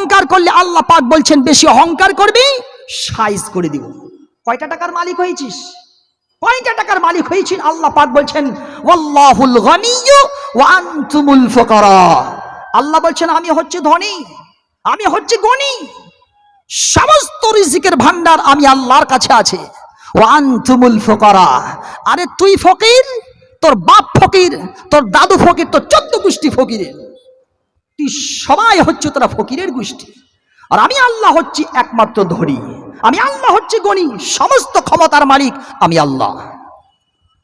অহংকার করলে আল্লাহ পাক বলছেন বেশি অহংকার করবি সাইজ করে দিব। কয়টা টাকার মালিক হয়েছিস, কয়টা টাকার মালিক হয়েছিস? আল্লাহ পাক বলছেন ওয়াল্লাহুল গনিয়্যু ওয়া আনতুমুল ফুকারা। আল্লাহ বলছেন আমি হচ্ছে ধনী, আমি হচ্ছে গনি, সমস্ত রিজিকের ভান্ডার আমি আল্লাহর কাছে আছে। ওয়া আনতুমুল ফুকারা, আরে তুই ফকির, তোর বাপ ফকির, তোর দাদু ফকির, তোর 14 গোষ্ঠী ফকিরের, তুই সবাই হচ্ছে তোরা ফকিরের গোষ্ঠী। আর আমি আল্লাহ হচ্ছি একমাত্র ধনী, আমি আল্লাহ হচ্ছে গনি, সমস্ত ক্ষমতার মালিক আমি আল্লাহ।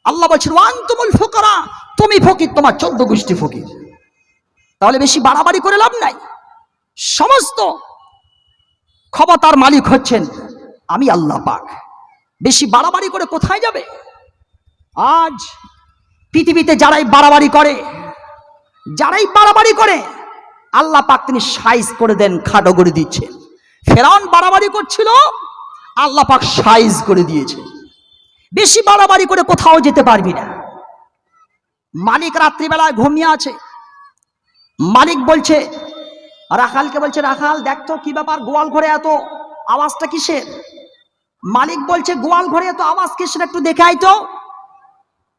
আল্লাহ বলছেন ওয়া আনতুমুল ফুকারা, তুমি ফকির, তোমার 14 গোষ্ঠী ফকির। তাহলে বেশি বাড়াবাড়ি করে লাভ নাই। সমস্ত ক্ষমতার মালিক হচ্ছেন আমি আল্লাহ পাক। বেশি বাড়াবাড়ি করে কোথায় যাবে? আজ পৃথিবীতে যারাই বাড়াবাড়ি করে, যারাই বাড়াবাড়ি করে আল্লাহ পাক তিনি সাইজ করে দেন, খাটো করে দিচ্ছেন। ফেরাউন বাড়াবাড়ি করছিল, আল্লাহ পাক সাইজ করে দিয়েছে। বেশি বাড়াবাড়ি করে কোথাও যেতে পারবি না। মালিক রাত্রিবেলায় ঘুমিয়ে আছে, মালিক বলছে রাখালকে, বলছে রাখাল দেখ তো কি ব্যাপার, গোয়াল ঘরে এত আওয়াজটা কিসের? মালিক বলছে গোয়াল ঘরে এত আওয়াজ কিসের, একটু দেখে আই তো।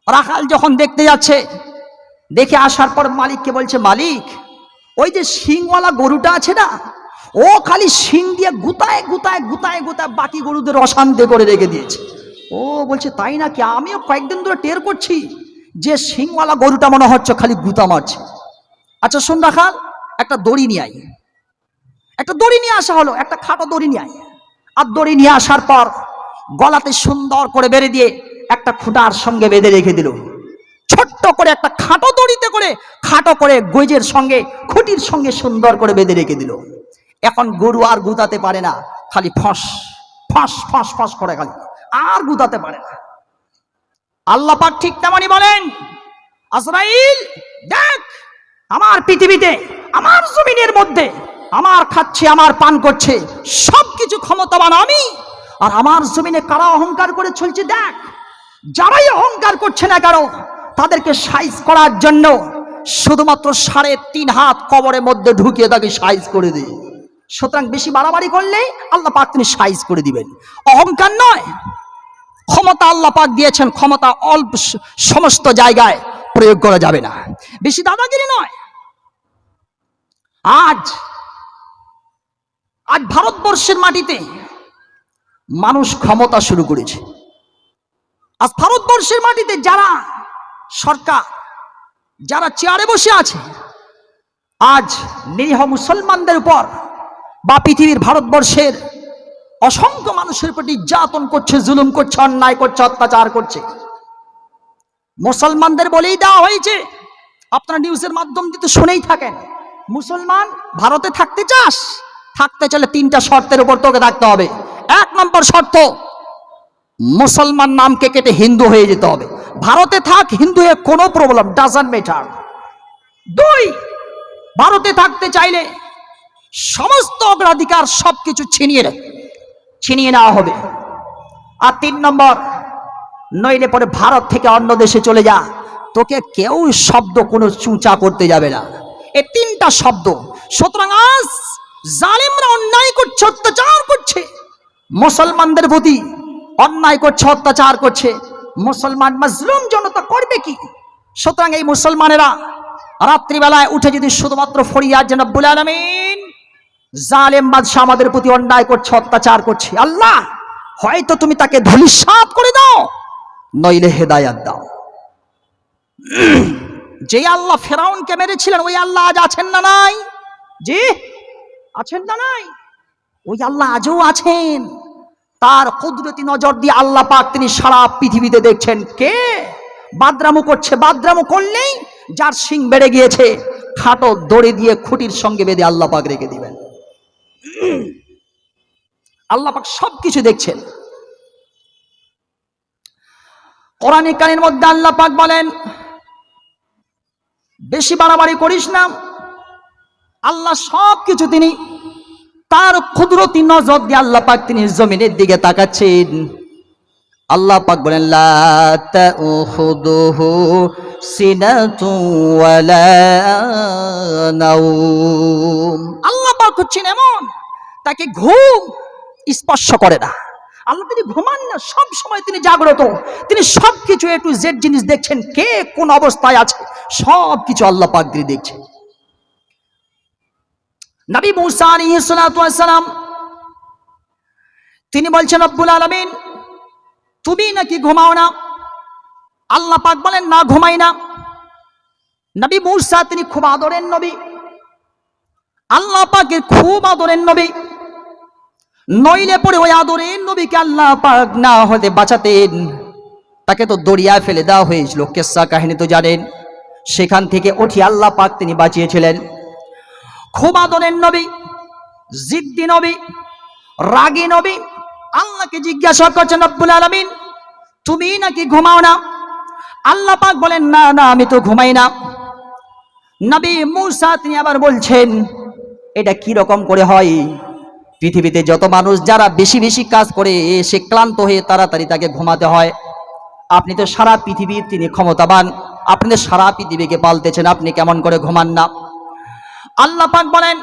রাখাল যখন দেখতে যাচ্ছে, দেখে আসার পর মালিককে বলছে মালিক ওই যে শিংওয়ালা গরুটা আছে না, ও খালি শিং দিয়ে গুতায় গুতায় গুতায় গুতায় বাকি গরুদের অশান্তি করে রেখে দিয়েছে। ও বলছে তাই নাকি? আমিও কয়েকদিন ধরে টের করছি যে শিংওয়ালা গরুটা মনে হচ্ছে খালি গুতা মারছে। আচ্ছা শোন রাখাল, একটা দড়ি নিয়ে আয়। একটা দড়ি নিয়ে আসা হলো, একটা খাটো দড়ি নিয়ে আয়। আর দড়ি নিয়ে আসার পর গলাতে সুন্দর করে বেঁধে দিয়ে একটা খুঁটার সঙ্গে বেঁধে রেখে দিল। ছোট্ট করে একটা খাটো দড়িতে করে, খাটো করে গজের সঙ্গে খুঁটির সঙ্গে সুন্দর করে বেঁধে রেখে দিল। এখন গরু আর গুতাতে পারে না, খালি ফস ফস ফস ফস করে, খালি আর গুতাতে পারে না। আল্লাহ পাক ঠিক তেমনই বলেন আজরাইল দেখ, আমার পৃথিবীতে, আমার জমিনের মধ্যে আমার খাচ্ছে, আমার পান করছে, সবকিছু ক্ষমতাবান আমি। আর আমার জমিনে কারা অহংকার করে চলছে দেখ। যারাই অহংকার করছে না কারো, তাদেরকে সাইজ করার জন্য শুধুমাত্র 3.5 হাত কবরের মধ্যে ঢুকিয়ে তাকে সাইজ করে দিই। সুতরাং বেশি বাড়াবাড়ি করলে আল্লাহ পাক তিনি সাইজ করে দিবেন। অহংকার নয়, ক্ষমতা আল্লাহ পাক দিয়েছেন, ক্ষমতা অল্প সমস্ত জায়গায় প্রয়োগ করা যাবে না। বেশি দাদাগিরি নয়। আজ আজ ভারতবর্ষের মাটিতে মানুষ ক্ষমতা শুরু করেছে। আজ ভারতবর্ষের মাটিতে যারা সরকার, যারা চেয়ারে বসে আছে, আজ নিরীহ মুসলমানদের উপর বা পৃথিবীর ভারতবর্ষের অসংখ্য মানুষের প্রতি নির্যাতন করছে, জুলুম করছে, অন্যায় করছে, অত্যাচার করছে। মুসলমানদের বলেই দেওয়া হয়েছে, আপনারা নিউজের মাধ্যম দিয়ে তো শুনেই থাকেন, মুসলমান ভারতে থাকতে চাস, থাকতে চলে 3টা শর্তের উপর তোকে থাকতে হবে। 1 নম্বর শর্ত, মুসলমান নামকে কেটে হিন্দু হয়ে যেতে হবে। ভারতে থাক, হিন্দু হয়ে কোনো প্রবলেম, ডাজন্ট ম্যাটার। 2, ভারতে থাকতে চাইলে সমস্ত অগ্রাধিকার সবকিছু ছিনিয়ে নেওয়া হবে। আর 3 নম্বর, নইলে পরে ভারত থেকে অন্য দেশে চলে যা, তোকে কেউ শব্দ কোনো চুঁচা করতে যাবে না। এই 3টা শব্দ। সুতরাং আজ জালেমরা অন্যায় করছে, অত্যাচার করছে, মুসলমানদের প্রতি অন্যায় করছে, অত্যাচার করছে। মুসলমান মাজলুম জনতা করবে কি? সুতরাং এই মুসলমানেরা রাত্রিবেলায় উঠে যদি শুধুমাত্র ফরিয়াদ যে রব্বুল আলামিন, জালেম বাদশা আমাদের প্রতি অন্যায় করছে, অত্যাচার করছে, আল্লাহ হয়তো তুমি তাকে ধূলিসাৎ করে দাও, নইলে হেদায়াত দাও। যে আল্লাহ ফেরাউনকে মেরেছিলেন, ওই আল্লাহ আজ আছেন না নাই? জি আছেন না নাই? ওই আল্লাহ আজও আছেন। তার কুদরতি নজর দিয়ে আল্লাহ পাক তিনি সারা পৃথিবীতে দেখছেন কে বাদরামু করছে। বাদরামু করলেই যার শিং বেড়ে গিয়েছে, খাটো দড়ি দিয়ে খুঁটির সঙ্গে বেঁধে আল্লাহ পাক রেখে দিবেন। আল্লাহ পাক সবকিছু দেখছেন। কোরআনে কারীমের মধ্যে আল্লাহ পাক বলেন বেশি বাড়াবাড়ি করিস না। আল্লাহ সবকিছু তিনি তার কুদরতি নজর দিয়ে আল্লাহ পাক তিনি জমিনের দিকে তাকাচ্ছেন। আল্লাহ পাক বলেন লা তাউখুদুহু সিনাতুন ওয়ালা নাওম। আল্লাহ পাক পাক হচ্ছেন এমন, তাকে ঘুম স্পর্শ করে না। আল্লাহ তিনি ঘুমান না, সব সময় তিনি জাগ্রত, তিনি সবকিছু A to Z জিনিস দেখছেন, কে কোন অবস্থায় আছে সবকিছু আল্লাহ পাক তিনি দেখছেন। নবী মুসা আলাইহিস সালাতু ওয়াস সালাম তিনি বলছেন, রব্বুল আলামিন তুমি নাকি ঘুমাও না? আল্লাহ পাক বলেন, না ঘুমাই না। নবী মুসা তিনি খুব আদরের নবী, আল্লাহ পাকের খুব আদরের নবী, নইলে পরে ওই আদরের নবীকে আল্লাহ পাক না হতে বাঁচাতেন, তাকে তো দরিয়ায় ফেলে দেওয়া হয়েছিল, কিসসা কাহিনী তো জানেন। সেখান থেকে উঠে আল্লাহ পাক তিনি বাঁচিয়েছিলেন। খুব আদরের নবী, জিদ্দি নবী, রাগী নবী, আল্লাহকে জিজ্ঞাসা করছেন, রব্বুল আলামিন তুমি নাকি ঘুমাও না? আল্লাহ পাক বলেন, না না আমি তো ঘুমাই না। নবী মুসা তিনি আবার বলছেন, এটা কি রকম করে হয়? পৃথিবীতে যত মানুষ যারা বেশি বেশি কাজ করে সে ক্লান্ত হয়ে তাড়াতাড়ি তাকে ঘুমাতে হয়, আপনি তো সারা পৃথিবীর তিনি ক্ষমতাবান, আপনি তো সারা পৃথিবীকে পালতেছেন, আপনি কেমন করে ঘুমান না? আল্লাহ পাক বলেন,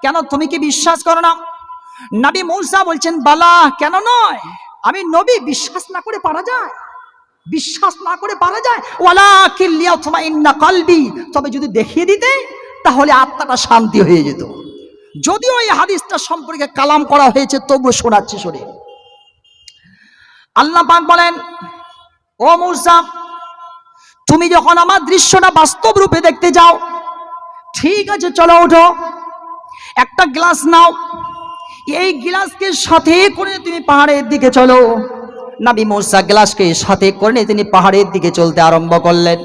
কেন তুমি কি বিশ্বাস করো না? নবী মুসা বলছেন, বালা, কেন নয়, আমি নবী, বিশ্বাস না করে পারা যায়? বিশ্বাস না করে পারা যায়? ওয়ালাকিন লিয়াতমাইন্না কলবি, তবে যদি দেখিয়ে দিতে তাহলে আত্মাটা শান্তি হয়ে যেত। যদিও এই হাদিসটা সম্পর্কে কালাম করা হয়েছে, তবু শোনাচ্ছি শুনে। আল্লাহ পাক বলেন, ও মুসা তুমি যখন আমার দৃশ্যটা বাস্তব রূপে দেখতে যাও, ঠিক আছে চলো ওঠো, একটা গ্লাস নাও, এই গ্লাসকে সাথে করে তুমি পাহাড়ের দিকে চলো। নবী মুসা গ্লাসকে সাথে করে তিনি পাহাড়ের দিকে চলতে আরম্ভ করলেন।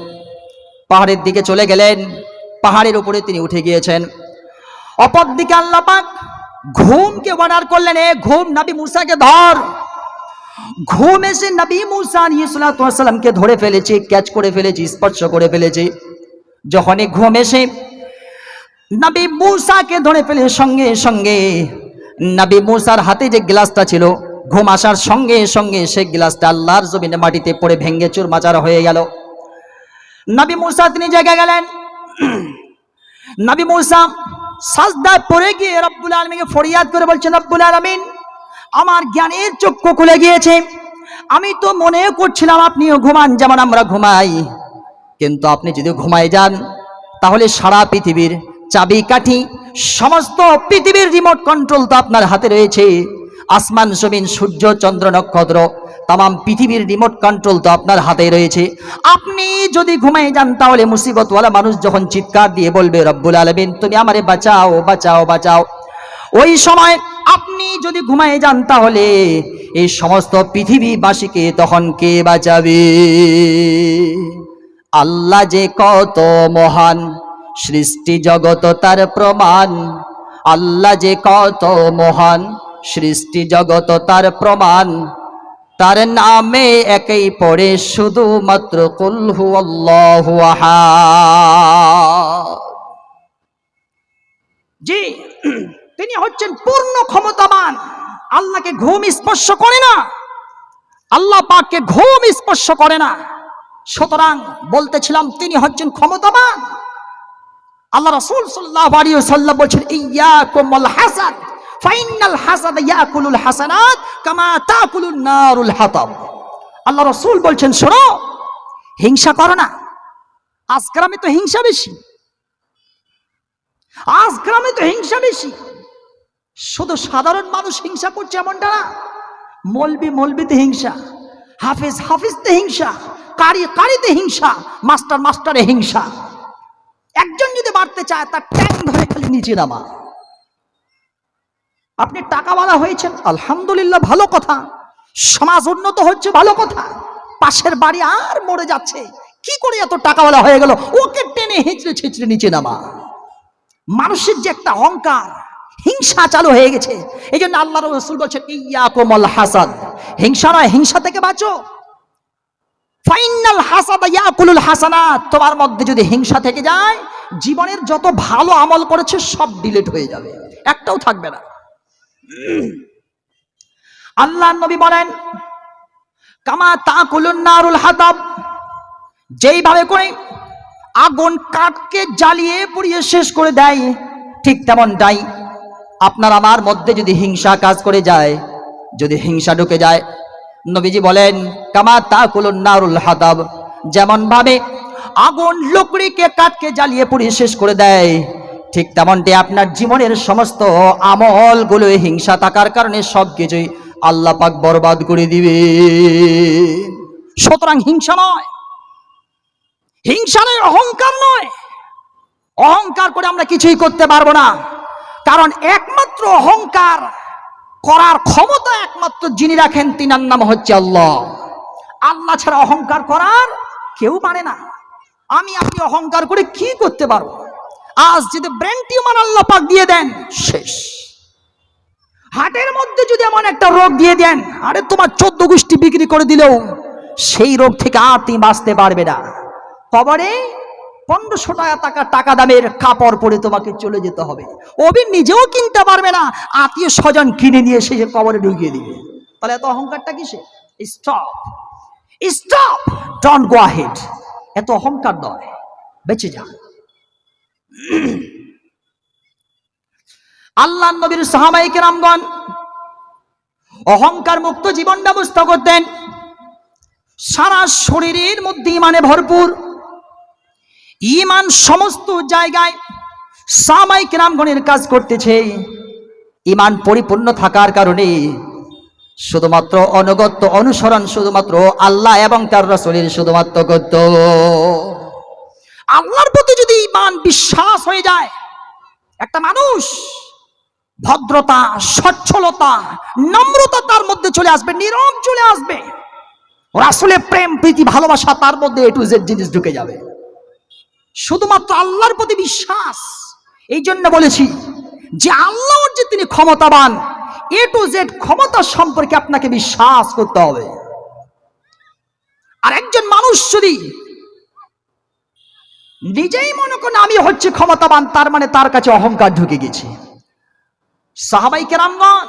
পাহাড়ের দিকে চলে গেলেন, পাহাড়ের উপরে তিনি উঠে গিয়েছেন। অপরদিকে আল্লাহ পাক ঘুমকে অর্ডার করলেন, এ ঘুম নবী মুসাকে ধর। ঘুম এসে নবী মুসা আলাইহিস সালাতু ওয়াস সালামকে ধরে ফেলেছে, ক্যাচ করে ফেলেছে, স্পর্শ করে ফেলেছে। যখনই ঘুম এসে নবী মুসাকে ধরে ফেলে, সঙ্গে সঙ্গে নবী মুসার হাতে যে গ্লাসটা ছিল, ঘুম আসার সঙ্গে সঙ্গে সেই গ্লাসটা আল্লাহর জমিনে মাটিতে পড়ে ভেঙে চুরমাচার হয়ে গেল। নবী মুসা তিনি জেগে গেলেন। নবী মুসা সাজদায় পড়ে গিয়ে রব্বুল আলামিনকে ফরিয়াদ করে বলছেন, রব্বুল আলামিন আমার জ্ঞানের চক্ষু খুলে গিয়েছে, আমি তো মনে করছিলাম আপনিও ঘুমান যেমন আমরা ঘুমাই, কিন্তু আপনি যদি ঘুমায় যান তাহলে সারা পৃথিবীর চাবিকাঠি, সমস্ত পৃথিবীর রিমোট কন্ট্রোল তো আপনার হাতে রয়েছে। আসমান জমিন সূর্য চন্দ্র নক্ষত্র তাম পৃথিবীর রিমোট কন্ট্রোল তো আপনার হাতে রয়েছে। আপনি যদি ঘুমায় যান তাহলে মুসিবতওয়ালা মানুষ যখন চিৎকার দিয়ে বলবে, রব্বুল আলামিন তুমি আমারে বাঁচাও বাঁচাও বাঁচাও, ওই সময় আপনি যদি ঘুমায় যান তাহলে এই সমস্ত পৃথিবীবাসীকে তখন কে বাঁচাবে? আল্লাহ যে কত মহান, সৃষ্টি জগত তার প্রমাণ। আল্লাহ যে কত মহান, সৃষ্টি জগত তার প্রমাণ। তার নামে একই পড়ে শুধুমাত্র কুল হুয়াল্লাহু আহাদ। জি, তিনি হচ্ছেন পূর্ণ ক্ষমতাবান। আল্লাহকে ঘুম স্পর্শ করে না, আল্লাহ পাককে ঘুম স্পর্শ করে না। সুতরাং বলতেছিলাম তিনি হচ্ছেন ক্ষমতাবান। আল্লাহ রাসূল সাল্লাল্লাহু আলাইহি ওয়াসাল্লাম বলেন, ইয়াকুম ওয়াল হাসাদ ফাইনাল হাসাদ ইয়াকুলুল হাসানাত কামা তাকুলুন নারুল হাতাব। আল্লাহ রাসূল বলছেন, শোনো, হিংসা করো না। আজ গ্রামে তো হিংসা বেশি, আজ গ্রামে তো হিংসা বেশি। শুধু সাধারণ মানুষ হিংসা করছে এমনটা না, মৌলবি মৌলবিতে হিংসা, হাফেজ হাফিজতে হিংসা, কারি কারিতে হিংসা, মাস্টার মাস্টারে হিংসা। একজন যদি বাড়তে চায় তার ট্যাং ধরে খালি নিচে নামা। আপনি টাকাওয়ালা হয়েছেন, আলহামদুলিল্লাহ, ভালো কথা, সমাজ উন্নত হচ্ছে, ভালো কথা। পাশের বাড়ি আর মরে যাচ্ছে, কি করে এত টাকাওয়ালা হয়ে গেল, ওকে টেনে হেঁচড়ে ছেঁচড়ে নিচে নামা। মানুষের যে একটা অহংকার, হিংসা চালু হয়ে গেছে। এই জন্য আল্লাহ রাসূল বলছেন, ইয়াকুম ওয়াল হাসাদ, হিংসা নয়, হিংসা থেকে বাঁচো। ফাইনাল হাসাদ ইয়াকুলুল হাসানাত, তোমার মধ্যে যদি হিংসা থেকে যায়, জীবনের যত ভালো আমল করেছে সব ডিলিট হয়ে যাবে, একটাও থাকবে না। আল্লাহর নবী বলেন, কামা তাকুলুন নারুল হাতাব, যেইভাবে করে আগুন কাঠকে জ্বালিয়ে পুড়িয়ে শেষ করে দেয়, ঠিক তেমনটাই আপনার আমার মধ্যে যদি হিংসা কাজ করে যায়, যদি হিংসা ঢুকে যায়, নবীজি বলেন কামা তাকুলুন নারুল হাতাব, যেমন ভাবে আগুন লকড়িকে কাঠকে জ্বালিয়ে পুড়িয়ে শেষ করে দেয়, ঠিক তেমনটি আপনার জীবনের সমস্ত আমলগুলো হিংসা থাকার কারণে সবকিছুই আল্লাহ পাক বরবাদ করে দিবে। সুতরাং হিংসা নয়, হিংসা নয়, অহংকার নয়। অহংকার করে আমরা কিছুই করতে পারবো না, কারণ একমাত্র অহংকার করার ক্ষমতা একমাত্র যিনি রাখেন তিনার নাম হচ্ছে আল্লাহ। আল্লাহ ছাড়া অহংকার করার কেউ মানে না। আমি আপনি অহংকার করে কি করতে পারবো? আজ যদি ব্রেন টিউমার আল্লাহ পাক দিয়ে দেন, শেষ। হার্টের মধ্যে যদি এমন একটা রোগ দিয়ে দেন, আরে তোমার 14 গোষ্ঠী বিক্রি করে দিলেও সেই রোগ থেকে আর তুমি বাঁচতে পারবে না। কবরে 1500 টাকা দামের কাপড় পরে তোমাকে চলে যেতে হবে। ওবি নিজেও কিনতে পারবে না, আত্মীয় স্বজন কিনে নিয়ে সে কবরে ঢুকিয়ে দিবে। তাহলে এত অহংকারটা কিসে? Stop, stop, don't go ahead. এত অহংকার নয়, বেঁচে যা। আল্লাহ নবীর সাহাবায়ে কেরামগণ অহংকার মুক্ত জীবন ব্যবস্থা করতেন। সারা শরীরের মধ্যে ইমানে ভরপুর, ইমান সমস্ত জায়গায় সাহাবায়ে কেরামগণের কাজ করতেছে। ইমান পরিপূর্ণ থাকার কারণে শুধুমাত্র অনুগত্য অনুসরণ শুধুমাত্র আল্লাহ এবং তার রাসূলের শুধুমাত্র করত। আল্লাহর প্রতি যদি ইমান বিশ্বাস হয়ে যায়, একটা মানুষ ভদ্রতা, সচ্ছলতা, নম্রতা তার মধ্যে চলে আসবে, নীরব চলে আসবে। রাসূলের প্রেম, প্রীতি, ভালোবাসা তার মধ্যে এ টু জেড জিনিস ঢুকে যাবে। শুধুমাত্র আল্লাহর প্রতি বিশ্বাস। এই জন্য বলেছি যে আল্লাহর যে তিনি ক্ষমতাবান, এ টু জেড ক্ষমতা সম্পর্কে আপনাকে বিশ্বাস করতে হবে। আর একজন মানুষ যদি নিজেই মনে করেন আমি হচ্ছে ক্ষমতাবান, তার মানে তার কাছে অহংকার ঢুকে গেছে। সাহাবায়ে কেরামগণ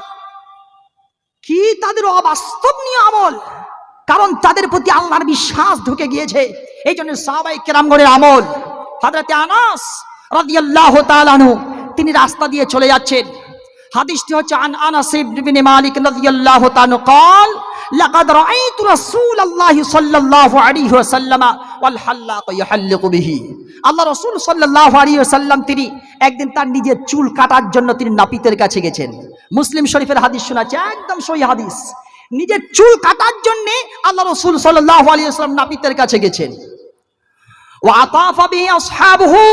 কি তাদের অবাস্তবনীয় আমল, কারণ তাদের প্রতি আল্লাহর বিশ্বাস ঢুকে গিয়েছে। এই জন্য সাহাবায়ে কেরামগণের আমল। হযরত আনাস রাদিয়াল্লাহু তাআলা আনহু তিনি রাস্তা দিয়ে চলে যাচ্ছেন। হাদিসটি হচ্ছে আন আনাস ইবনে মালিক রাদিয়াল্লাহু তাআলা قال لقد رايت رسول الله صلى الله عليه وسلم والحلاق يحلق به। আল্লাহ রাসূল সাল্লাল্লাহু আলাইহি ওয়াসাল্লাম তিনি একদিন তার নিজের চুল কাটার জন্য তিনি নাপিতের কাছে গেছেন। মুসলিম শরীফের হাদিস শোনাচ্ছে, একদম সহি হাদিস। নিজের চুল কাটার জন্য আল্লাহ রাসূল সাল্লাল্লাহু আলাইহি ওয়াসাল্লাম নাপিতের কাছে গেছেন। ওয়া আতাফা বিহি আসহাবুহু,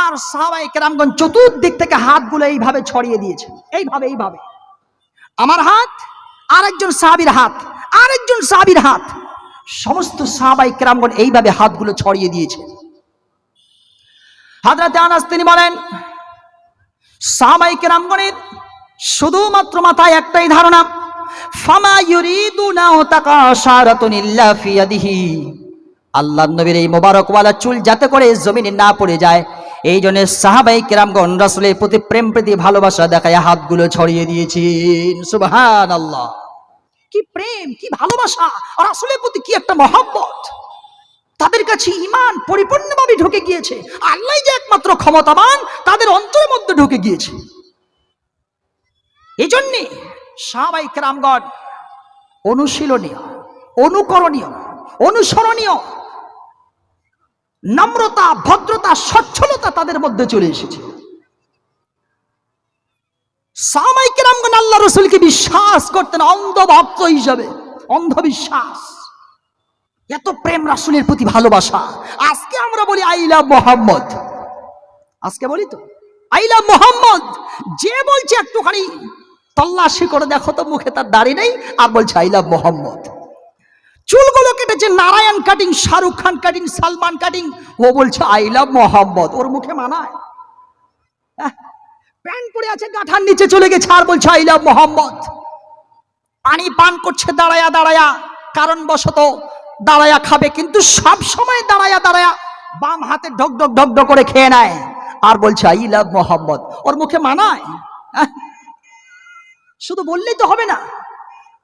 আর সাহাবায়ে কেরামগণ চতুর্দিক থেকে হাতগুলো এইভাবে ছড়িয়ে দিয়েছেন, এইভাবে এইভাবে। আমার হাত, আরেকজন সাহাবীর হাত, আরেকজন সাহাবীর হাত, সমস্ত সাহাবায়ে কেরামগণ এইভাবে হাতগুলো ছড়িয়ে দিয়েছেন। হযরত আনাস তিনি বলেন, সাহাবায়ে কেরামগণের শুধুমাত্র মাথায় একটাই ধারণা, ফামা ইউরিদুনা তাকাশারাতুন ইল্লা ফি ইয়াদিহি। আল্লাহর নবীর এই মোবারকওয়ালা চুল যাতে করে জমিনে না পড়ে যায়, এই জন্য সাহাবায়ে কেরামগণ রাসূলের প্রতি প্রেম, প্রীতি, ভালোবাসা দেখায় হাতগুলো ছড়িয়ে দিয়েছেন। সুবহানাল্লাহ, কি প্রেম, কি ভালোবাসা, আর রাসূলের প্রতি কি একটা মহব্বত। তাদের কাছে ঈমান পরিপূর্ণভাবে ঢুকে গিয়েছে। আল্লাহই যে একমাত্র ক্ষমতাবান তাদের অন্তরের মধ্যে ঢুকে গিয়েছে। এই জন্য সাহাবায়ে কেরামগণ অনুশীলনীয়, অনুকরণীয়, অনুসরণীয়, নম্রতা, ভদ্রতা, সচ্ছলতা তাদের মধ্যে চলে এসেছে। সাহাবায়ে কেরামগণ আল্লাহ রাসূলকে বিশ্বাস করতেন অন্ধ ভক্ত হিসাবে, অন্ধবিশ্বাস। এত প্রেম, রাসূলের প্রতি ভালোবাসা। আজকে আমরা বলি আই লাভ মোহাম্মদ, আজকে বলি তো আই লাভ মোহাম্মদ। যে বলছে একটুখানি তল্লাশি করে দেখো তো মুখে তার দাড়ি নেই, আর বলছে আই লাভ মোহাম্মদ। চুলগুলো কেটেছে Narayan cutting, Shahrukh Khan cutting, Salman cutting, ও বলছে আই লাভ মোহাম্মদ। ওর মুখে মানায়? প্যান্ট পরে আছে গাঁঠার নিচে চলে গেছে আর বলছে আই লাভ মোহাম্মদ। পানি পান করছে দাঁড়ায়া দাঁড়ায়া, কারণ বশত দাঁড়ায়া খাবে, কিন্তু সব সময় দাঁড়ায়া দাঁড়ায়া বাম হাতে ঢক ঢক ঢক ঢক করে খেয়ে নেয় আর বলছে আই লাভ মোহাম্মদ। ওর মুখে মানায়? শুধু বললেই তো হবে না।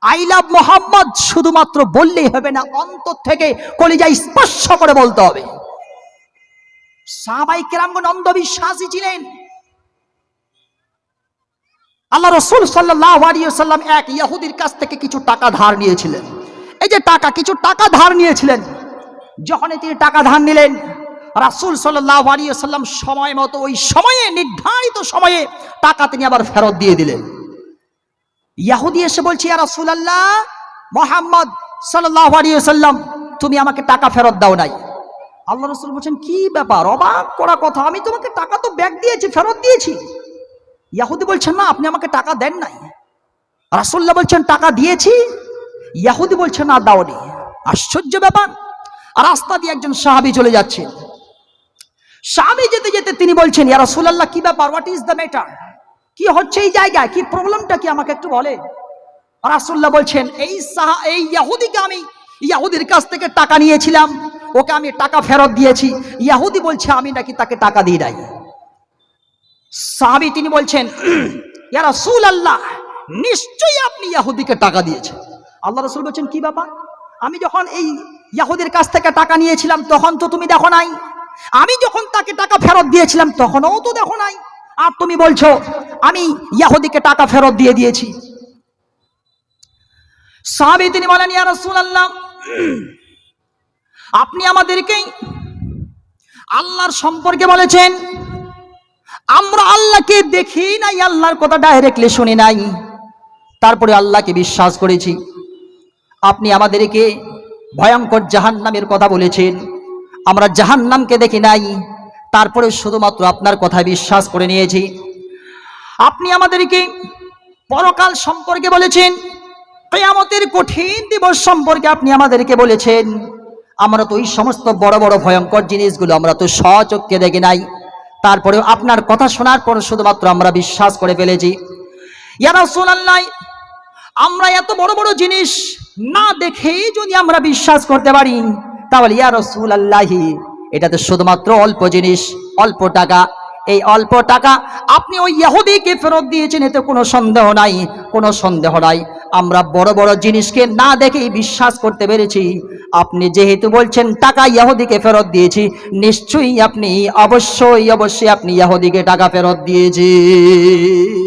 আই লাভ মোহাম্মদ শুধুমাত্র বললেই হবে না, অন্তর থেকে কলিজা স্পর্শ করে বলতে হবে। সাহাবায়ে কেরামগণ অন্ধবিশ্বাসী ছিলেন। আল্লাহ রাসূল সাল্লাল্লাহু আলাইহি ওয়াসাল্লাম এক ইহুদির কাছ থেকে কিছু টাকা ধার নিয়েছিলেন। এই যে কিছু টাকা ধার নিয়েছিলেন, যখনই তিনি টাকা ধার নিলেন, রাসূল সাল্লাল্লাহু আলাইহি ওয়াসাল্লাম সময় মতো ওই সময়ে, নির্ধারিত সময়ে টাকা তিনি আবার ফেরত দিয়ে দিলেন। ইহুদি এসে বলছে, ইয়া রাসূলুল্লাহ, মুহাম্মদ সাল্লাল্লাহু আলাইহি ওয়াসাল্লাম, তুমি আমাকে টাকা ফেরত দাও নাই। আল্লাহ রাসূল বলছেন, কি ব্যাপার, অবাক করা কথা, আমি তোমাকে টাকা তো ব্যাক দিয়েছি, ফেরত দিয়েছি। ইহুদি বলছেন, না, আপনি আমাকে টাকা দেন নাই। রাসূলুল্লাহ বলছেন, টাকা দিয়েছি। ইহুদি বলছেন, না, দাওনি। আশ্চর্য ব্যাপার। রাস্তা দিয়ে একজন সাহাবী চলে যাচ্ছেন। সাহাবী যেতে যেতে তিনি বলছেন, ইয়া রাসূলুল্লাহ, কি ব্যাপার, হোয়াট ইজ দ্য ম্যাটার, কি হচ্ছে এই জায়গায়, কি প্রবলেমটা কি, আমাকে একটু বলে। রাসূলুল্লাহ বলছেন, এই ইহুদিকে আমি ইহুদির কাছ থেকে টাকা নিয়েছিলাম, ওকে আমি টাকা ফেরত দিয়েছি। ইহুদি বলছে, আমি নাকি তাকে টাকা দিই নাই। সাহাবী তিনি বলছেন, ইয়া রাসূলুল্লাহ, নিশ্চয়ই আপনি ইহুদিকে টাকা দিয়েছেন। আল্লাহ রাসূল বলছেন, কি ব্যাপার, আমি যখন এই ইহুদির কাছ থেকে টাকা নিয়েছিলাম তখন তো তুমি দেখো নাই, আমি যখন তাকে টাকা ফেরত দিয়েছিলাম তখনও তো দেখো নাই, আর তুমি বলছো আমি ইহুদিকে টাকা ফেরত দিয়ে দিয়েছি। সাহাবী তিনি বলেন, ইয়া রাসূলুল্লাহ, আপনি আমাদেরকে আল্লাহর সম্পর্কে বলেছেন, আমরা আল্লাহকে দেখি নাই, আল্লাহর কথা ডাইরেক্টলি শুনি নাই, তারপরে আল্লাহকে বিশ্বাস করেছি। আপনি আমাদেরকে ভয়ঙ্কর জাহান্নামের কথা বলেছেন, আমরা জাহান্নামকে দেখি নাই, তারপরে শুধুমাত্র আপনার কথা বিশ্বাস করে নিয়েছি। আপনি আমাদেরকে পরকাল সম্পর্কে বলেছেন, কিয়ামতের কঠিন দিবস সম্পর্কে আপনি আমাদেরকে বলেছেন, আমরা তো এই সমস্ত বড় বড় ভয়ঙ্কর জিনিসগুলো আমরা তো স্বচক্ষে দেখি নাই, তারপরেও আপনার কথা শোনার পর শুধুমাত্র আমরা বিশ্বাস করে ফেলেছি। ইয়া রাসূলুল্লাহ, আমরা এত বড় বড় জিনিস না দেখেই যদি আমরা বিশ্বাস করতে পারি, তাহলে ইয়া রাসূলুল্লাহ, এটা তো শুধুমাত্র অল্প জিনিস, অল্প টাকা। এই অল্প টাকা আপনি ওই ইহুদিকে ফেরত দিয়েছেন, এতে কোনো সন্দেহ নাই, কোনো সন্দেহ নাই। আমরা বড় বড় জিনিসকে না দেখেই বিশ্বাস করতে পেরেছি। আপনি যেহেতু বলছেন টাকা ইহুদিকে ফেরত দিয়েছি, নিশ্চয়ই আপনি অবশ্যই আপনি ইহুদিকে টাকা ফেরত দিয়েছেন,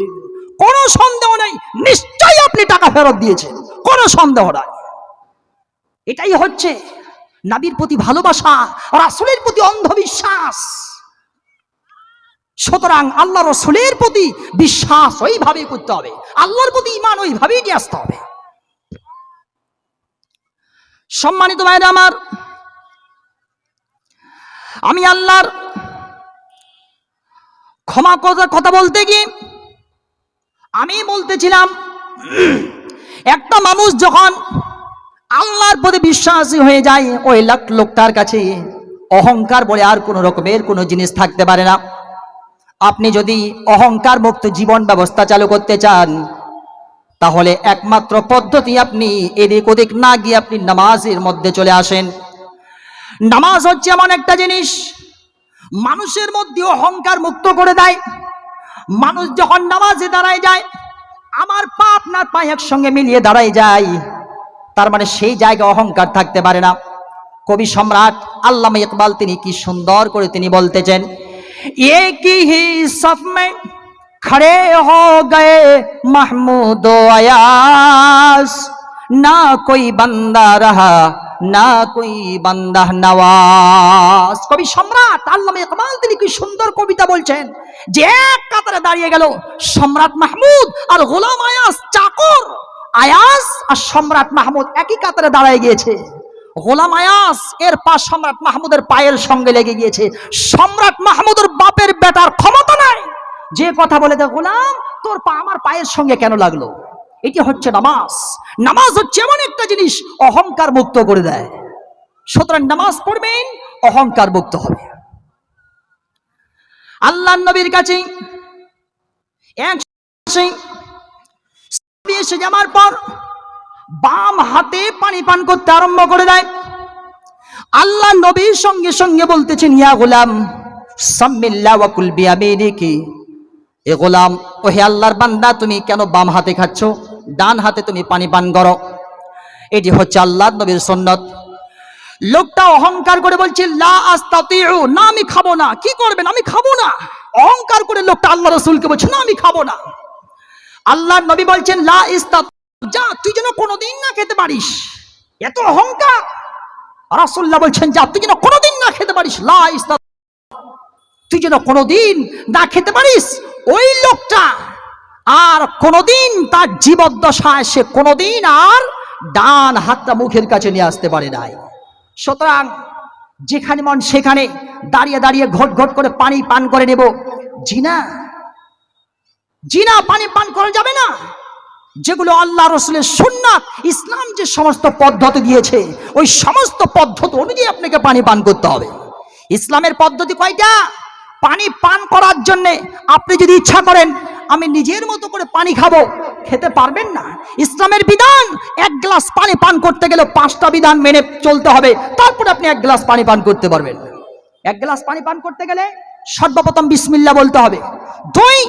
কোনো সন্দেহ নাই, নিশ্চয়ই আপনি টাকা ফেরত দিয়েছেন, কোনো সন্দেহ নাই। এটাই হচ্ছে নবীর প্রতি ভালোবাসা, রাসূলের প্রতি অন্ধবিশ্বাস। সুতরাং আল্লাহ রাসূলের প্রতি বিশ্বাস ওইভাবেই করতে হবে, আল্লাহর প্রতি ঈমান ওইভাবেই নিয়ে আসতে হবে। সম্মানিত ভাইরা আমার, আমি আল্লাহর ক্ষমা কথা বলতে গিয়ে আমি বলতেছিলাম, একটা মানুষ যখন আল্লাহর প্রতি বিশ্বাসী হয়ে যায়, ওই লোকটার কাছে অহংকার বলে আর কোনো রকমের কোনো জিনিস থাকতে পারে না। আপনি যদি অহংকার মুক্ত জীবন ব্যবস্থা চালু করতে চান, তাহলে একমাত্র পদ্ধতি, আপনি এদিক ওদিক না গিয়ে আপনি নামাজের মধ্যে চলে আসেন। নামাজ হচ্ছে এমন একটা জিনিস মানুষের মধ্যে অহংকার মুক্ত করে দেয়। মানুষ যখন নামাজে দাঁড়ায় যায়, আমার পা আপনার পা একসঙ্গে মিলিয়ে দাঁড়ায় যায়, তার মানে সেই জায়গায় অহংকার থাকতে পারে না। কবি সম্রাট আল্লামা ইকবাল তিনি কি সুন্দর করে তিনি বলতেছেন, एक ही सफ में खड़े हो गए महमूद अयास, ना कोई बंदा रहा ना कोई बंदा नवाज। কবি সম্রাট আল্লামা ইকবাল তিনি কি সুন্দর কবিতা বলছেন, যে এক কাতারে দাঁড়িয়ে গেল সম্রাট মাহমুদ আর গোলাম আয়াস, চাকর আয়াস আর সম্রাট মাহমুদ একই কাতারে দাঁড়িয়ে গিয়েছে। গোলাম আয়াস এর পা সম্রাট মাহমুদের পায়ের সঙ্গে লেগে গিয়েছে। সম্রাট মাহমুদের বাপের বেটার ক্ষমতা নাই যে কথা বলে দে, গোলাম তোর পা আমার পায়ের সঙ্গে কেন লাগলো। এটি হচ্ছে নামাজ। নামাজ হচ্ছে এমন একটা জিনিস অহংকার মুক্ত করে দেয়। সুতরাং নামাজ পড়বেন, অহংকার মুক্ত হবে। আল্লাহর নবীর কাছে এক এসে যাওয়ার পর বাম হাতে পানি পান করতে আরম্ভ করে দেয়। আল্লাহ নবীর সঙ্গে সঙ্গে বলতেছেন, ইয়া গোলাম সাম্মিল্লাহ ওয়া কুল বিয়ামিনিকি, এ গোলাম, ও হে আল্লাহর বান্দা, তুমি কেন বাম হাতে খাচ্ছ, ডান হাতে তুমি পানি পান করো। এটি হচ্ছে আল্লাহর নবীর সুন্নাত। লোকটা অহংকার করে বলছে, লা আস্তাতিউ, না আমি খাবো না। কি করবেন, আমি খাবো না। অহংকার করে লোকটা আল্লাহ রাসূলকে বলছে, না আমি খাবো না। আল্লাহর নবী বলছেন লা ইস্তাত, যা তুই যেন কোনোদিন না খেতে পারিস। এত অহংকার। রাসূলুল্লাহ বলছেন যা তুই যেন কোনোদিন না খেতে পারিস, লা ইস্তাত, তুই যেন কোনোদিন না খেতে পারিস। ওই লোকটা আর কোনোদিন তার জীবদ্দশায় সে কোনোদিন আর ডান হাতটা মুখের কাছে নিয়ে আসতে পারে নাই। সুতরাং যেখানে মন সেখানে দাঁড়িয়ে দাঁড়িয়ে ঘট ঘট করে পানি পান করে নেব, জিনা জিনা পানি পান করা যাবে না। যেগুলো আল্লাহ রসুলের সুন্নাত, ইসলাম যে সমস্ত পদ্ধতি দিয়েছে ওই সমস্ত পদ্ধতি অনুযায়ী আপনাকে পানি পান করতে হবে। ইসলামের পদ্ধতি কয়টা? পানি পান করার জন্য আপনি যদি ইচ্ছা করেন আমি নিজের মতো করে পানি খাবো, খেতে পারবেন না। ইসলামের বিধান, এক গ্লাস পানি পান করতে গেলে 5টা বিধান মেনে চলতে হবে, তারপরে আপনি 1 গ্লাস পানি পান করতে পারবেন। 1 গ্লাস পানি পান করতে গেলে সর্বপ্রথম বিসমিল্লাহ বলতে হবে, 2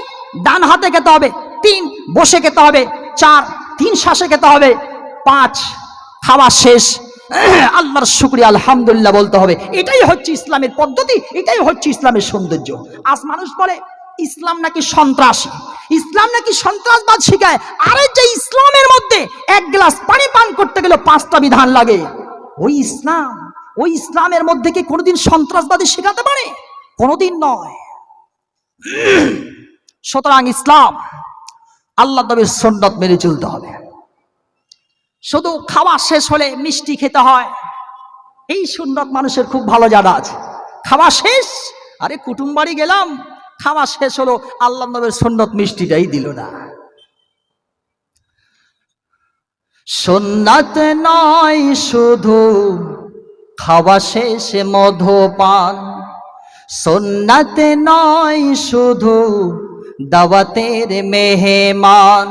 ডান হাতে খেতে হবে, 3 বসে খেতে হবে, 4 3 শ্বাসে খেতে হবে, 5 খাওয়া শেষ আল্লাহর শুকরিয়া আলহামদুলিল্লাহ বলতে হবে। এটাই হচ্ছে ইসলামের পদ্ধতি, এটাই হচ্ছে ইসলামের সৌন্দর্য। আজ মানুষ বলে ইসলাম নাকি সন্ত্রাসী, ইসলাম নাকি সন্ত্রাসবাদ শিখায়। আরে যে ইসলামের মধ্যে 1 গ্লাস পানি পান করতে গেলে 5টা বিধান লাগে, ওই ইসলাম, ওই ইসলামের মধ্যে কি কোনোদিন সন্ত্রাসবাদী শেখাতে পারে? কোনোদিন নয়। সুতরাং ইসলাম, আল্লাহ নবীর সুন্নাত মেনে চলতে হবে। শুধু খাওয়া শেষ হলে মিষ্টি খেতে হয়, এই সুন্নাত মানুষের খুব ভালো জানা আছে। খাওয়া শেষ, আরে কুটুম বাড়ি গেলাম, খাওয়া শেষ হলো, আল্লাহ নবীর সুন্নাত মিষ্টিটাই দিল না। সুন্নাত নয় শুধু খাওয়া শেষে মধুপান, সুন্নাত নয় শুধু দাওয়াতের মেহমান,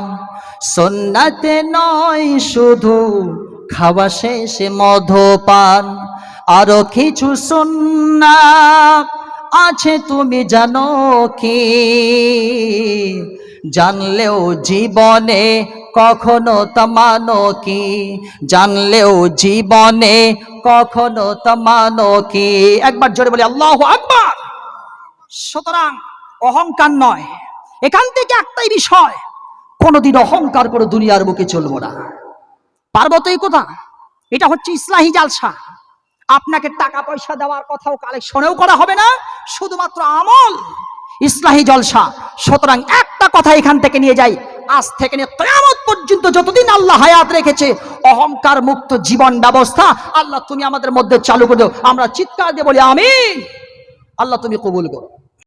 সুন্নাত নয় শুধু খাওয়া শেষে মধুপান, আরো কিছু সুন্নাত আছে তুমি জানো কি? জানলেও জীবনে কখনো তা মানো কি? জানলেও জীবনে কখনো তা মানো কি? একবার জোরে বলি আল্লাহু আকবার। সুতরাং অহংকার নয়, এখান থেকে একটাই বিষয়, কোনদিন অহংকার করে দুনিয়ার বুকে চলবো না। পারবো তো এই কথা? এটা হচ্ছে ইসলাহি জালসা। আপনাকে টাকা পয়সা দেওয়ার কথাও কালেকশনেও করা হবে না, শুধুমাত্র আমল, ইসলাহি জলসা। সুতরাং একটা কথা এখান থেকে নিয়ে যাই, আজ থেকে নিয়ে কিয়ামত পর্যন্ত যতদিন আল্লাহ হায়াত রেখেছে, অহংকার মুক্ত জীবন ব্যবস্থা আল্লাহ তুমি আমাদের মধ্যে চালু করে দাও। আমরা চিৎকার দিয়ে বলি আমিন। আল্লাহ তুমি কবুল করো।